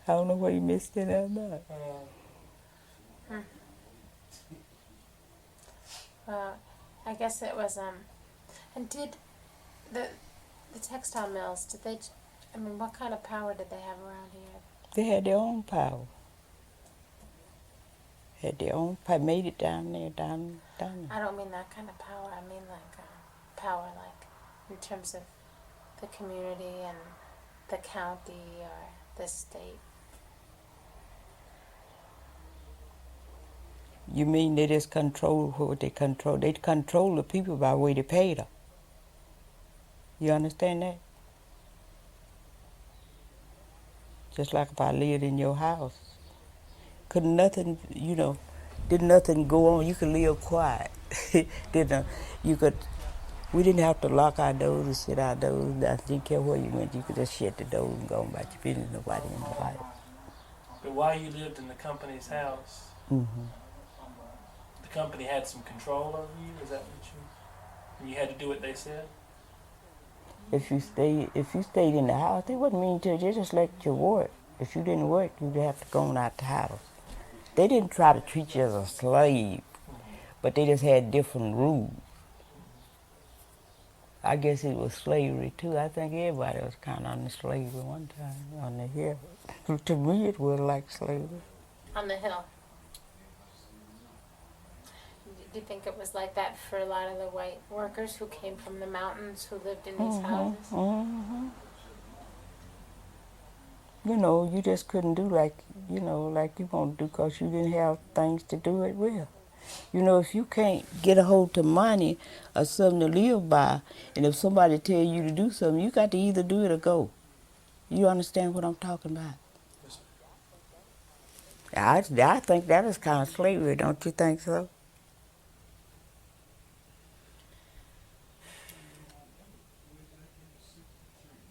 don't know what you missed it or not. Well, I guess it was, and did the textile mills, did they, I mean, what kind of power did they have around here? They had their own power. Had their own power. Made it down there. I don't mean that kind of power. I mean like power, like in terms of the community and the county or the state. You mean they just control what they control? They control the people by the way they pay them. You understand that? Just like if I lived in your house. Couldn't nothing, did nothing go on. You could live quiet. We didn't have to lock our doors and shut our doors. I didn't care where you went. You could just shut the doors and go about your business. Nobody in the house. But while you lived in the company's house, the company had some control over you? Is that what you had to do what they said? If you stayed in the house, they wouldn't mean to. They just let you work. If you didn't work, you'd have to go on out the house. They didn't try to treat you as a slave, but they just had different rules. I guess it was slavery too. I think everybody was kind of under slavery one time on the hill. To me, it was like slavery. On the hill. Do you think it was like that for a lot of the white workers who came from the mountains who lived in these houses? You just couldn't do like you want to do because you didn't have things to do it with. If you can't get a hold of money or something to live by, and if somebody tell you to do something, you got to either do it or go. You understand what I'm talking about? I think that is kind of slavery, don't you think so?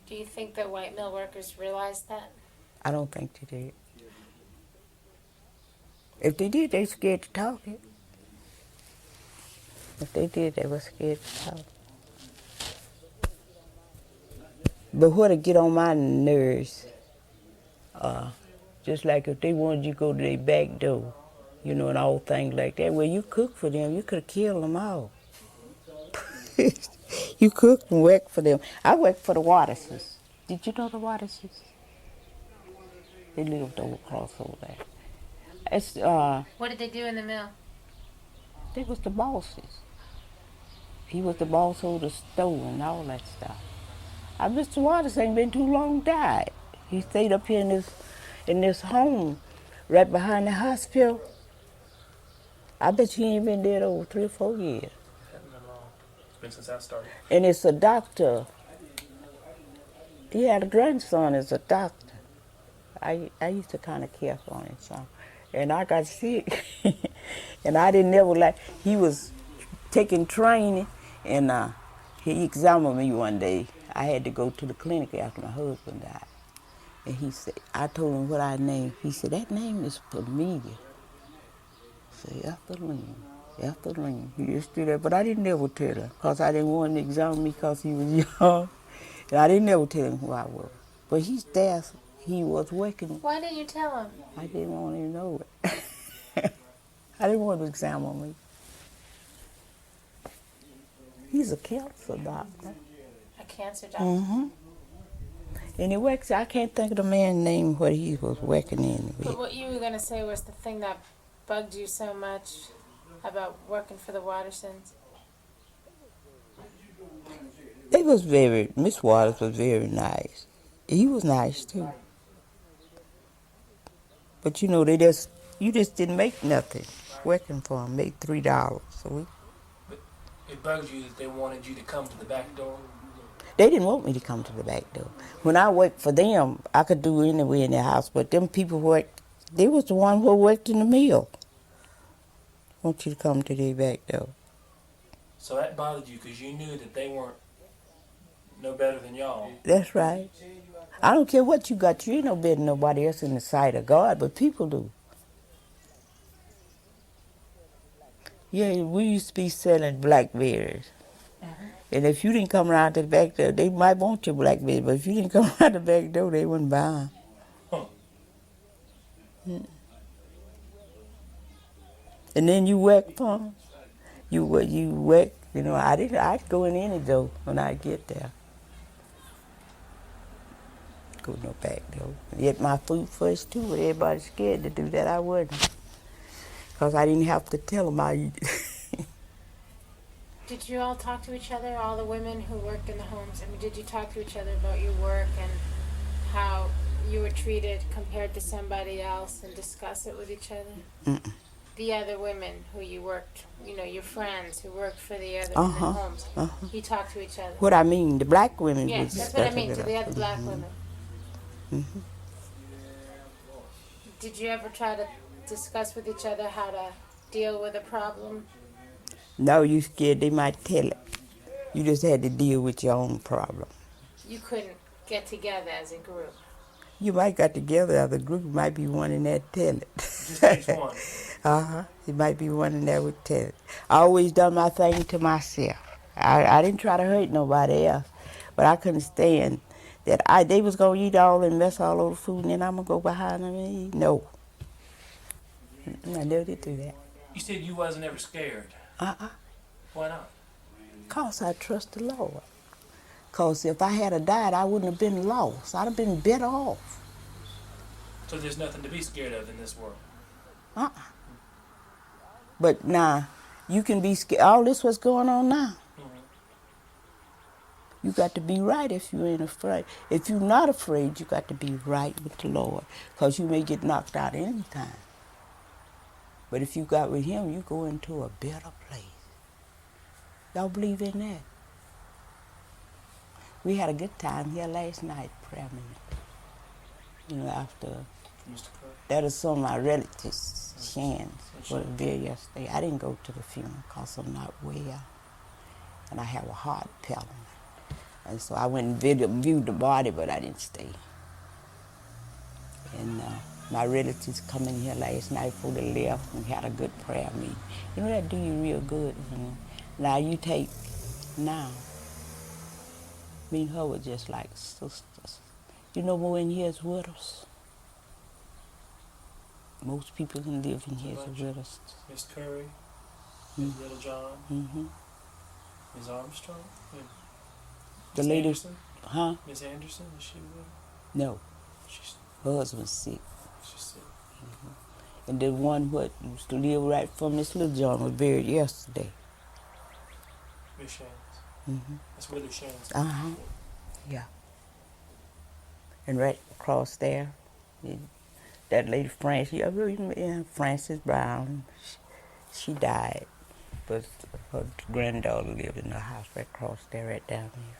Do you think that white mill workers realized that? I don't think they did. If they did, they scared to talk it. If they did, they were scared to talk. But what'd get on my nerves, just like if they wanted you to go to their back door, and all things like that, well, you cook for them, you could have killed them all. You cooked and worked for them. I worked for the Waterses. Did you know the Waterses? They lived across over there. It's, What did they do in the mill? they was the bosses. He was the boss of the store and all that stuff. Mr. Waters ain't been too long died. He stayed up here in this home right behind the hospital. I bet he ain't been dead over 3 or 4 years. Hasn't been long. It's been since I started. And it's a doctor. He had a grandson as a doctor. I used to kind of care for him some. And I got sick. And I didn't ever like, he was taking training and he examined me one day. I had to go to the clinic after my husband died. And he said, I told him what I named. He said, that name is familiar. I said, Ethelene. He just did that, but I didn't ever tell him because I didn't want him to examine me because he was young. And I didn't ever tell him who I was. But he's there. He was working. Why didn't you tell him? I didn't want him to know it. I didn't want him to examine me. He's a cancer doctor. A cancer doctor? And he works, I can't think of the man's name what he was working in. But what you were going to say was the thing that bugged you so much about working for the Watersons. They was Miss Waters was very nice. He was nice too. But you just didn't make nothing working for him, make $3 a week. It bugged you that they wanted you to come to the back door? They didn't want me to come to the back door. When I worked for them, I could do anywhere in the house, but them people worked, they was the one who worked in the mill. Want you to come to the back door. So that bothered you because you knew that they weren't no better than y'all. That's right. I don't care what you got. You ain't no better than nobody else in the sight of God, but people do. Yeah, we used to be selling blackberries. And if you didn't come around to the back door, they might want your blackberries, but if you didn't come around the back door, they wouldn't buy them. Huh. And then you work for them. You work, you know, I'd go in any door when I get there. Go no back door. Get my food first too, but everybody's scared to do that. I wouldn't. Because I didn't have to tell them I eat it. Did you all talk to each other, all the women who worked in the homes? I mean, did you talk to each other about your work and how you were treated compared to somebody else and discuss it with each other? Mm-mm. The other women who you worked, you know, your friends who worked for the other women homes, you talked to each other? What I mean, the black women. Yes, that's what I mean, to the other black women. Mm-hmm. Did you ever try to discuss with each other how to deal with a problem? No, you scared they might tell it. You just had to deal with your own problem. You couldn't get together as a group. You might got together as a group, might be one in there tell it. Just each one. It might be one in there would tell it. I always done my thing to myself. I didn't try to hurt nobody else, but I couldn't stand that they was gonna eat all and mess all over the food, and then I'm gonna go behind them and eat. No, I never did do that. You said you wasn't ever scared. Why not? 'Cause I trust the Lord. 'Cause if I had died, I wouldn't have been lost. I'd have been better off. So there's nothing to be scared of in this world. But now, you can be scared. All this what's going on now. You got to be right if you ain't afraid. If you're not afraid, you got to be right with the Lord. 'Cause you may get knocked out any time. But if you got with him, you go into a better place. Y'all believe in that? We had a good time here last night, prayer meeting. You know, after Mr. Kirk? that is some of my relatives, Shan's, was there yesterday. I didn't go to the funeral because I'm not well. And I have a heart palpitation. And so I went and viewed the body, but I didn't stay. And my relatives come in here last night before they left and had a good prayer meeting. You know, that do you real good. You know? Now you take, now, me and her were just like sisters. You know, more in here is widows. Most people can live in here as widows. Miss Curry, Miss Little John, Miss Armstrong, The Miss lady, Anderson? huh? Miss Anderson, is she with? No, She's her husband's sick. sick. And the one what used to live right from Miss Little John was buried yesterday. Miss Shands. That's Willie Shands. Yeah. And right across there, that lady Frances Brown, she died, but her granddaughter lived in the house right across there, right down here.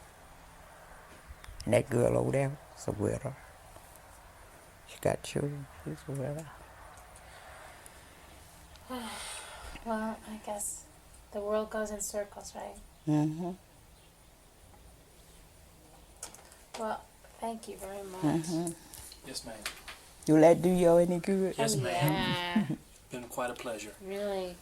And that girl over there is a widow. She got children. She's a widow. Well, I guess the world goes in circles, right? Mm-hmm. Well, thank you very much. Yes, ma'am. Will that do you any good? Yes, ma'am. Yeah, Been quite a pleasure. really.